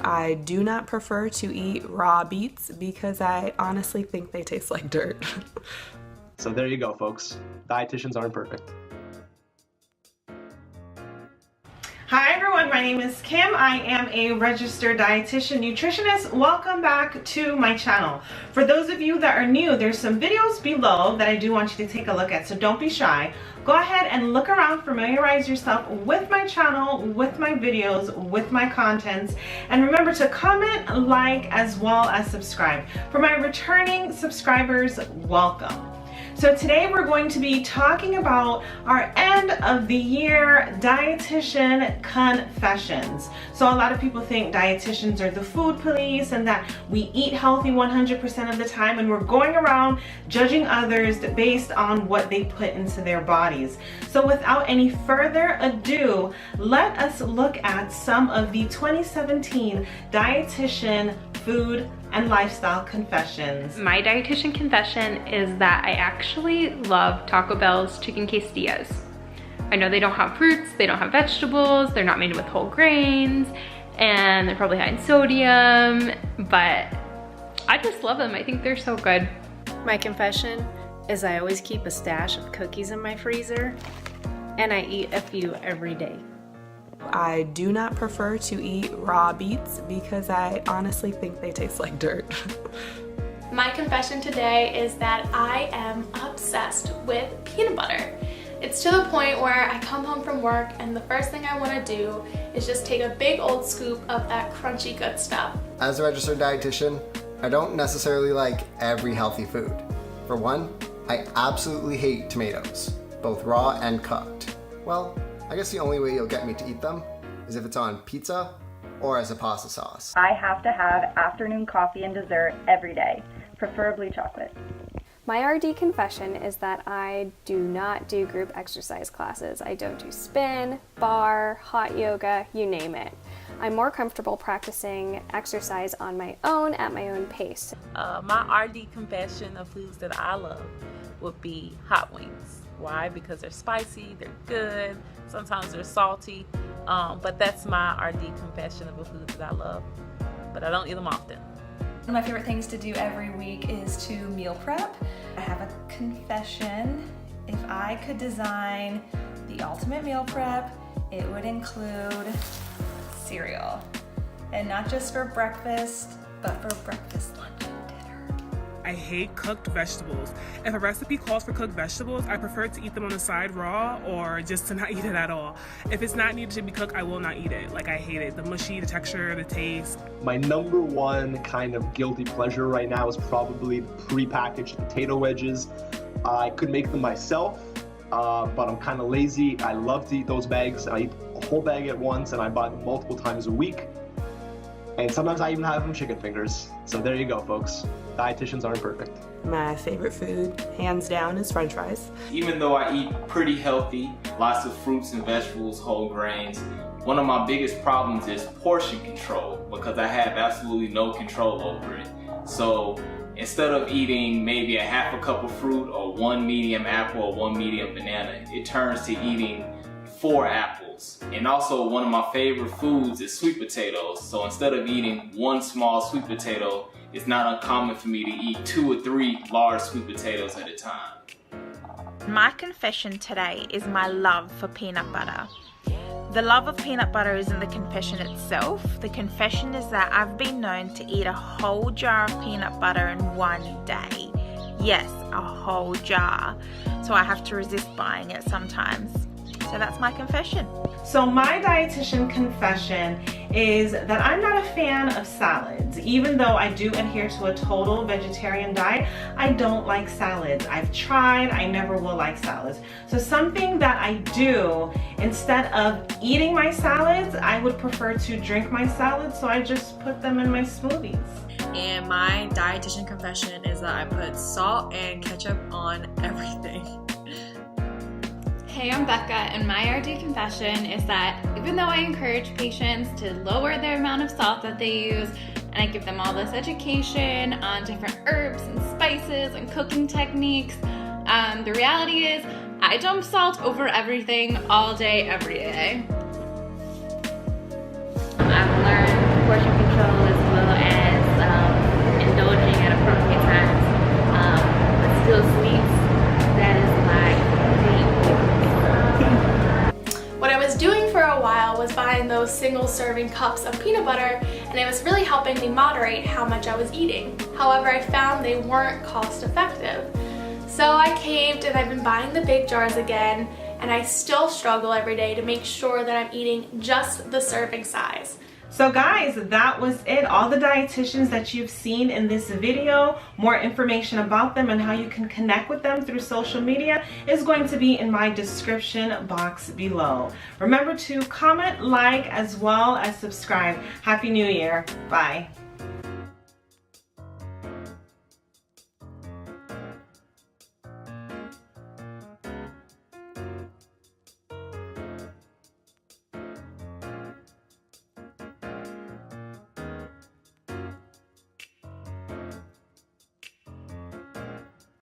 I do not prefer to eat raw beets because I honestly think they taste like dirt. So there you go, folks. Dietitians aren't perfect. Hi everyone, my name is Kim. I am a registered dietitian nutritionist. Welcome back to my channel. For those of you that are new, there's some videos below that I do want you to take a look at, so don't be shy. Go ahead and look around, familiarize yourself with my channel, with my videos, with my contents, and remember to comment, like, as well as subscribe. For my returning subscribers, welcome. So today we're going to be talking about our end of the year Dietitian Confessions. So a lot of people think dietitians are the food police and that we eat healthy 100% of the time, and we're going around judging others based on what they put into their bodies. So without any further ado, let us look at some of the 2017 Dietitian Food and Lifestyle Confessions. My dietitian confession is that I actually love Taco Bell's chicken quesadillas. I know they don't have fruits, they don't have vegetables, they're not made with whole grains, and they're probably high in sodium, but I just love them. I think they're so good. My confession is I always keep a stash of cookies in my freezer, and I eat a few every day. I do not prefer to eat raw beets because I honestly think they taste like dirt. My confession today is that I am obsessed with peanut butter. It's to the point where I come home from work and the first thing I want to do is just take a big old scoop of that crunchy good stuff. As a registered dietitian, I don't necessarily like every healthy food. For one, I absolutely hate tomatoes, both raw and cooked. Well, I guess the only way you'll get me to eat them is if it's on pizza or as a pasta sauce. I have to have afternoon coffee and dessert every day, preferably chocolate. My RD confession is that I do not do group exercise classes. I don't do spin, bar, hot yoga, you name it. I'm more comfortable practicing exercise on my own at my own pace. My RD confession of foods that I love would be hot wings. Why? Because they're spicy, they're good, sometimes they're salty, but that's my RD confession of a food that I love, but I don't eat them often. One of my favorite things to do every week is to meal prep. I have a confession. If I could design the ultimate meal prep, it would include cereal. And not just for breakfast, but for breakfast, lunch, and dinner. I hate cooked vegetables. If a recipe calls for cooked vegetables, I prefer to eat them on the side raw or just to not eat it at all. If it's not needed to be cooked, I will not eat it. Like, I hate it. The mushy, the texture, the taste. My number one kind of guilty pleasure right now is probably prepackaged potato wedges. I could make them myself, but I'm kind of lazy. I love to eat those bags. I eat a whole bag at once and I buy them multiple times a week. And sometimes I even have them chicken fingers. So there you go, folks. Dietitians aren't perfect. My favorite food, hands down, is French fries. Even though I eat pretty healthy, lots of fruits and vegetables, whole grains, one of my biggest problems is portion control because I have absolutely no control over it. So instead of eating maybe a half a cup of fruit or one medium apple or one medium banana, it turns to eating 4 apples. And also one of my favorite foods is sweet potatoes. So instead of eating one small sweet potato, it's not uncommon for me to eat 2 or 3 large sweet potatoes at a time. My confession today is my love for peanut butter. The love of peanut butter isn't the confession itself. The confession is that I've been known to eat a whole jar of peanut butter in one day. Yes, a whole jar. So I have to resist buying it sometimes. So that's my confession. So my dietitian confession is that I'm not a fan of salads. Even though I do adhere to a total vegetarian diet, I don't like salads. I've tried, I never will like salads. So something that I do, instead of eating my salads, I would prefer to drink my salads, so I just put them in my smoothies. And my dietitian confession is that I put salt and ketchup on everything. Hey, I'm Becca, and my RD confession is that even though I encourage patients to lower the amount of salt that they use, and I give them all this education on different herbs and spices and cooking techniques, the reality is I dump salt over everything all day, every day. I've learned portion control serving cups of peanut butter, and it was really helping me moderate how much I was eating. However, I found they weren't cost effective. So I caved and I've been buying the big jars again, and I still struggle every day to make sure that I'm eating just the serving size. So guys, that was it. All the dietitians that you've seen in this video, more information about them and how you can connect with them through social media is going to be in my description box below. Remember to comment, like, as well as subscribe. Happy New Year. Bye.